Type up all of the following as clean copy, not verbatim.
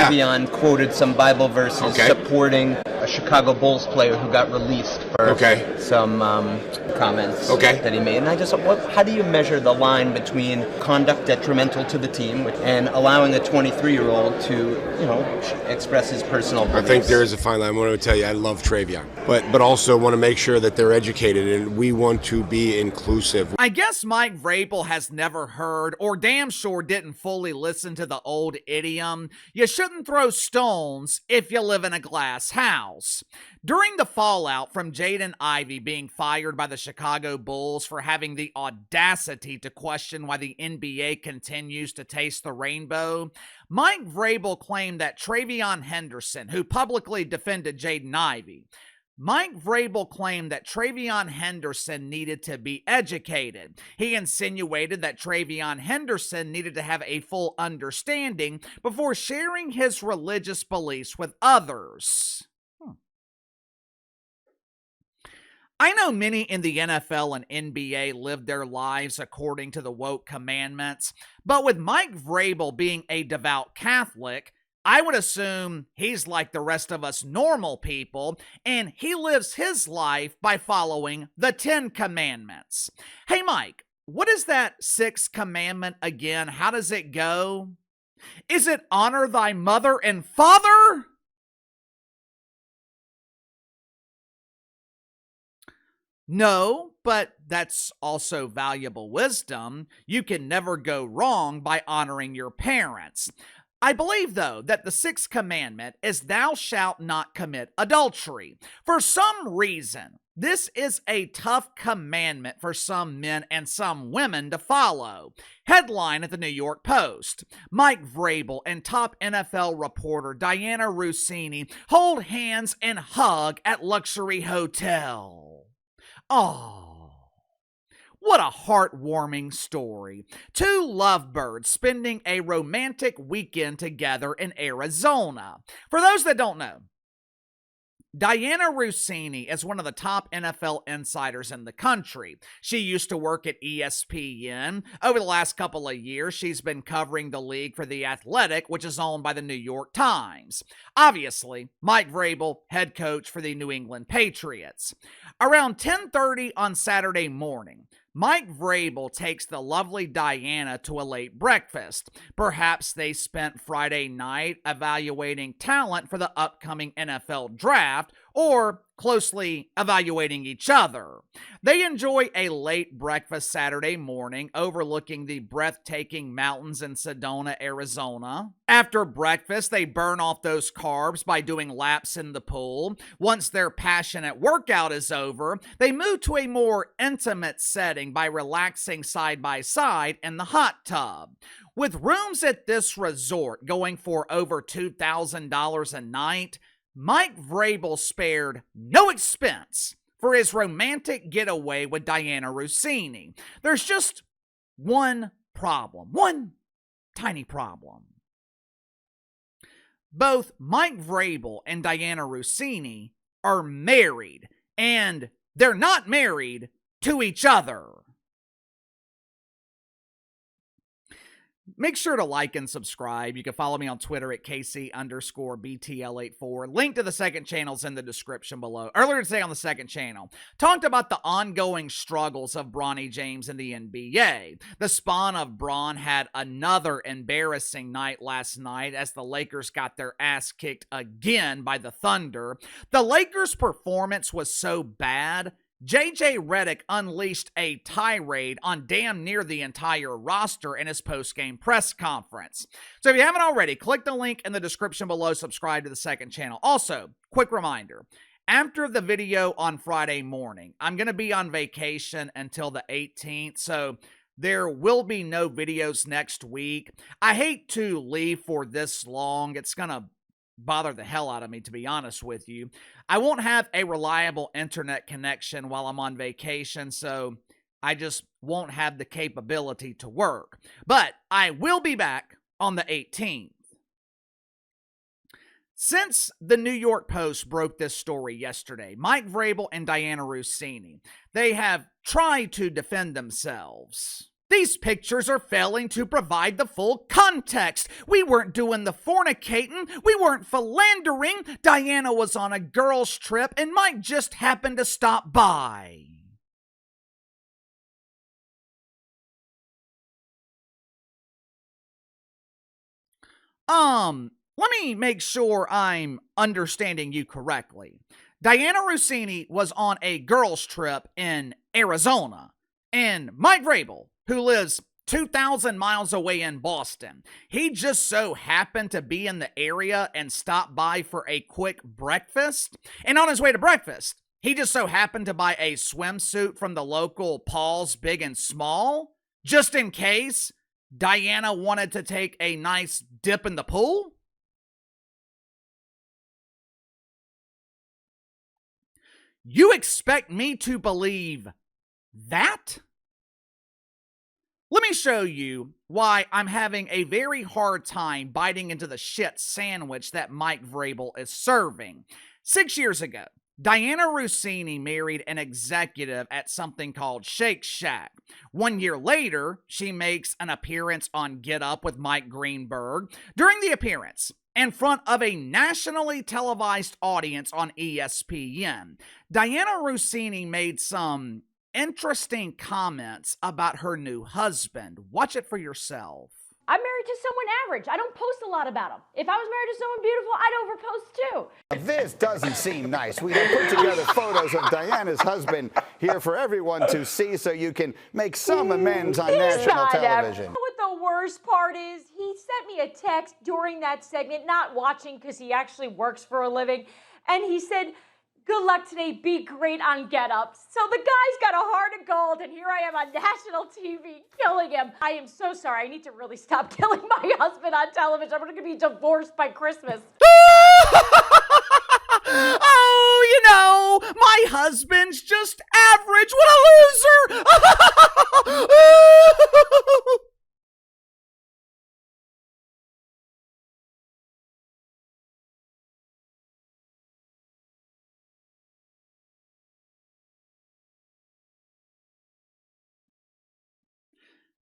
Travion quoted some Bible verses supporting a Chicago Bulls player who got released for some comments that he made. And I just thought, how do you measure the line between conduct detrimental to the team and allowing a 23-year-old to, express his personal beliefs? I think there is a fine line. I want to tell you, I love Travion, but also want to make sure that they're educated, and we want to be inclusive. I guess Mike Vrabel has never heard, or damn sure didn't fully listen to the old idiom, you shouldn't throw stones if you live in a glass house. During the fallout from Jaden Ivey being fired by the Chicago Bulls for having the audacity to question why the NBA continues to taste the rainbow, Mike Vrabel claimed that Travion Henderson, who publicly defended Jaden Ivey, Mike Vrabel claimed that Travion Henderson needed to be educated. He insinuated that Travion Henderson needed to have a full understanding before sharing his religious beliefs with others. I know many in the NFL and NBA live their lives according to the woke commandments, but with Mike Vrabel being a devout Catholic, I would assume he's like the rest of us normal people, and he lives his life by following the 10 Commandments. Hey, Mike, what is that 6th commandment again? How does it go? Is it honor thy mother and father? No, but that's also valuable wisdom. You can never go wrong by honoring your parents. I believe, though, that the 6th commandment is thou shalt not commit adultery. For some reason, this is a tough commandment for some men and some women to follow. Headline at the New York Post: Mike Vrabel and top NFL reporter Dianna Russini hold hands and hug at luxury hotel. Oh, what a heartwarming story. 2 lovebirds spending a romantic weekend together in Arizona. For those that don't know, Dianna Russini is one of the top NFL insiders in the country. She used to work at ESPN. Over the last couple of years, she's been covering the league for The Athletic, which is owned by the New York Times. Obviously, Mike Vrabel, head coach for the New England Patriots. Around 10:30 on Saturday morning, Mike Vrabel takes the lovely Dianna to a late breakfast. Perhaps they spent Friday night evaluating talent for the upcoming NFL draft, or closely evaluating each other. They enjoy a late breakfast Saturday morning overlooking the breathtaking mountains in Sedona, Arizona. After breakfast, they burn off those carbs by doing laps in the pool. Once their passionate workout is over, they move to a more intimate setting by relaxing side by side in the hot tub. With rooms at this resort going for over $2,000 a night, Mike Vrabel spared no expense for his romantic getaway with Dianna Russini. There's just one problem, one tiny problem. Both Mike Vrabel and Dianna Russini are married, and they're not married to each other. Make sure to like and subscribe. You can follow me on Twitter at KC_BTL84. Link to the second channel's in the description below. Earlier today on the second channel, talked about the ongoing struggles of Bronny James in the NBA. The spawn of Bron had another embarrassing night last night as the Lakers got their ass kicked again by the Thunder. The Lakers' performance was so bad, JJ Redick unleashed a tirade on damn near the entire roster in his post-game press conference. So if you haven't already, click the link in the description below, subscribe to the second channel. Also, quick reminder, after the video on Friday morning, I'm going to be on vacation until the 18th, so there will be no videos next week. I hate to leave for this long. It's going to bother the hell out of me, to be honest with you. I won't have a reliable internet connection while I'm on vacation, so I just won't have the capability to work. But I will be back on the 18th. Since the New York Post broke this story yesterday, Mike Vrabel and Dianna Russini, they have tried to defend themselves. These pictures are failing to provide the full context. We weren't doing the fornicating. We weren't philandering. Dianna was on a girls' trip and Mike just happened to stop by. Let me make sure I'm understanding you correctly. Dianna Russini was on a girls' trip in Arizona, and Mike Vrabel, who lives 2,000 miles away in Boston, he just so happened to be in the area and stopped by for a quick breakfast. And on his way to breakfast, he just so happened to buy a swimsuit from the local Paul's Big and Small, just in case Dianna wanted to take a nice dip in the pool. You expect me to believe that? Let me show you why I'm having a very hard time biting into the shit sandwich that Mike Vrabel is serving. 6 years ago, Dianna Russini married an executive at something called Shake Shack. 1 year later, she makes an appearance on Get Up with Mike Greenberg. During the appearance, in front of a nationally televised audience on ESPN, Dianna Russini made some interesting comments about her new husband. Watch it for yourself. I'm married to someone average. I don't post a lot about them. If I was married to someone beautiful, I'd overpost too. This doesn't seem nice. We have put together photos of Dianna's husband here for everyone to see so you can make some amends on national television. You know what the worst part is? He sent me a text during that segment, not watching because he actually works for a living, and he said, "Good luck today, be great on Get Up." So the guy's got a heart of gold, and here I am on national TV killing him. I am so sorry. I need to really stop killing my husband on television. I'm going to be divorced by Christmas. Oh, you know, my husband's just average. What a loser!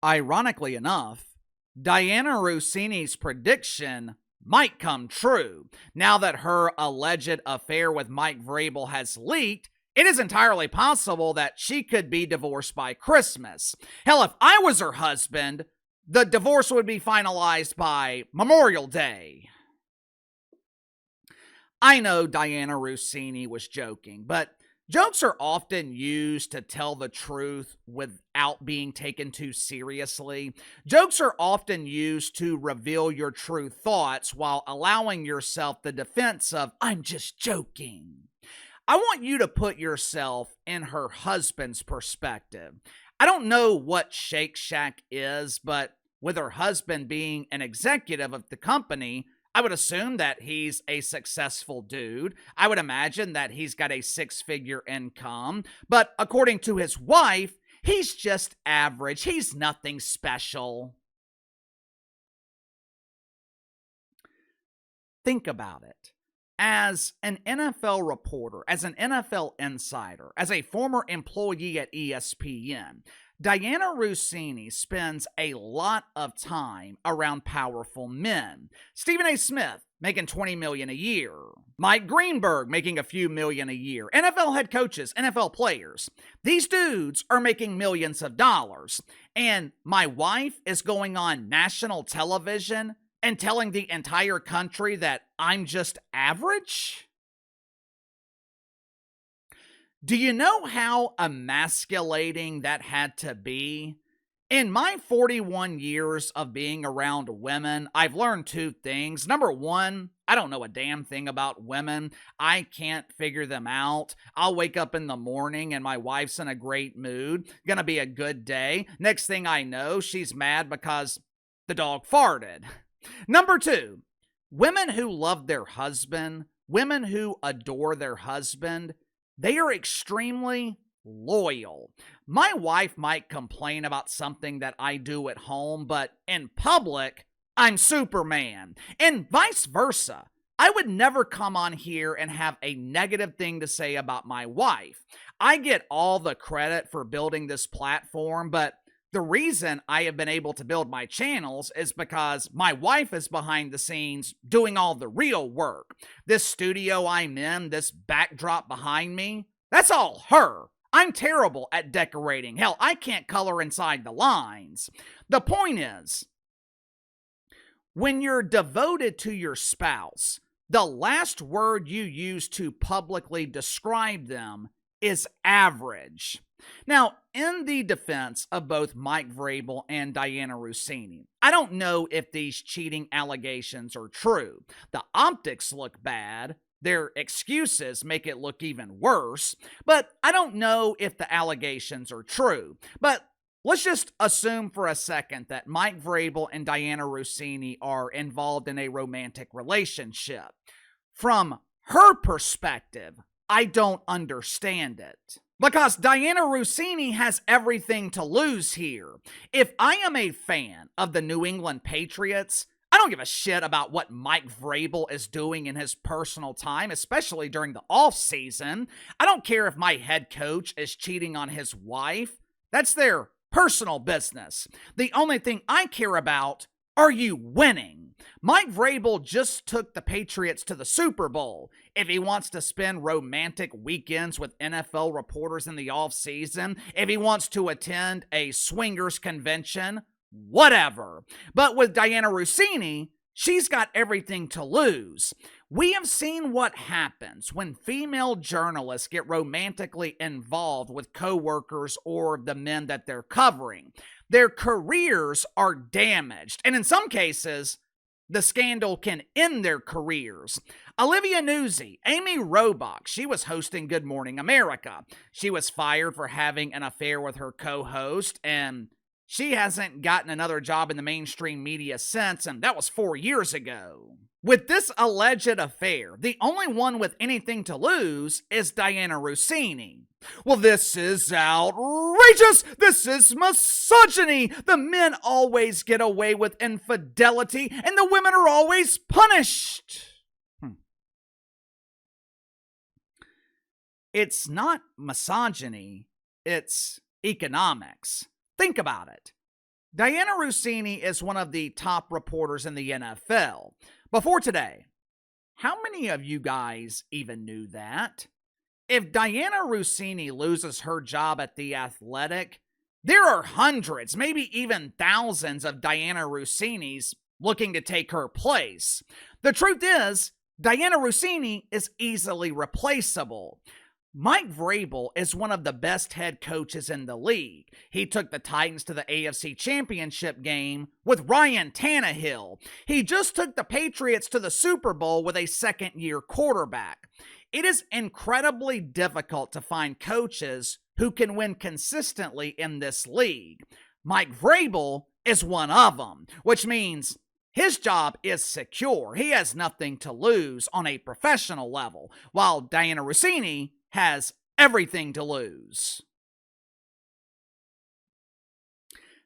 Ironically enough, Dianna Russini's prediction might come true. Now that her alleged affair with Mike Vrabel has leaked, it is entirely possible that she could be divorced by Christmas. Hell, if I was her husband, the divorce would be finalized by Memorial Day. I know Dianna Russini was joking, but jokes are often used to tell the truth without being taken too seriously. Jokes are often used to reveal your true thoughts while allowing yourself the defense of, "I'm just joking." I want you to put yourself in her husband's perspective. I don't know what Shake Shack is, but with her husband being an executive of the company, I would assume that he's a successful dude. I would imagine that he's got a six-figure income. But according to his wife, he's just average. He's nothing special. Think about it. As an NFL reporter, as an NFL insider, as a former employee at ESPN, Dianna Russini spends a lot of time around powerful men. Stephen A. Smith making $20 million a year. Mike Greenberg making a few million a year. NFL head coaches, NFL players. These dudes are making millions of dollars. And my wife is going on national television and telling the entire country that I'm just average? Do you know how emasculating that had to be? In my 41 years of being around women, I've learned two things. Number one, I don't know a damn thing about women. I can't figure them out. I'll wake up in the morning and my wife's in a great mood. Gonna be a good day. Next thing I know, she's mad because the dog farted. Number two, women who love their husband, women who adore their husband, they are extremely loyal. My wife might complain about something that I do at home, but in public, I'm Superman. And vice versa. I would never come on here and have a negative thing to say about my wife. I get all the credit for building this platform, but The reason I have been able to build my channels is because my wife is behind the scenes doing all the real work. This studio I'm in, this backdrop behind me, that's all her. I'm terrible at decorating. Hell, I can't color inside the lines. The point is, when you're devoted to your spouse, the last word you use to publicly describe them is average. Now, in the defense of both Mike Vrabel and Dianna Russini, I don't know if these cheating allegations are true. The optics look bad. Their excuses make it look even worse. But I don't know if the allegations are true. But let's just assume for a second that Mike Vrabel and Dianna Russini are involved in a romantic relationship. From her perspective, I don't understand it. Because Dianna Russini has everything to lose here. If I am a fan of the New England Patriots, I don't give a shit about what Mike Vrabel is doing in his personal time, especially during the offseason. I don't care if my head coach is cheating on his wife. That's their personal business. The only thing I care about, are you winning? Mike Vrabel just took the Patriots to the Super Bowl. If he wants to spend romantic weekends with NFL reporters in the offseason, if he wants to attend a swingers convention, whatever. But with Dianna Russini, she's got everything to lose. We have seen what happens when female journalists get romantically involved with coworkers or the men that they're covering. Their careers are damaged, and in some cases, the scandal can end their careers. Olivia Nuzzi, Amy Robach, she was hosting Good Morning America. She was fired for having an affair with her co-host, and she hasn't gotten another job in the mainstream media since, and that was 4 years ago. With this alleged affair, the only one with anything to lose is Dianna Russini. Well, this is outrageous! This is misogyny! The men always get away with infidelity, and the women are always punished! It's not misogyny, it's economics. Think about it. Dianna Russini is one of the top reporters in the NFL. Before today, how many of you guys even knew that? If Dianna Russini loses her job at The Athletic, there are hundreds, maybe even thousands of Dianna Russinis looking to take her place. The truth is, Dianna Russini is easily replaceable. Mike Vrabel is one of the best head coaches in the league. He took the Titans to the AFC Championship game with Ryan Tannehill. He just took the Patriots to the Super Bowl with a second-year quarterback. It is incredibly difficult to find coaches who can win consistently in this league. Mike Vrabel is one of them, which means his job is secure. He has nothing to lose on a professional level, while Dianna Russini has everything to lose.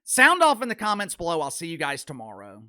Sound off in the comments below. I'll see you guys tomorrow.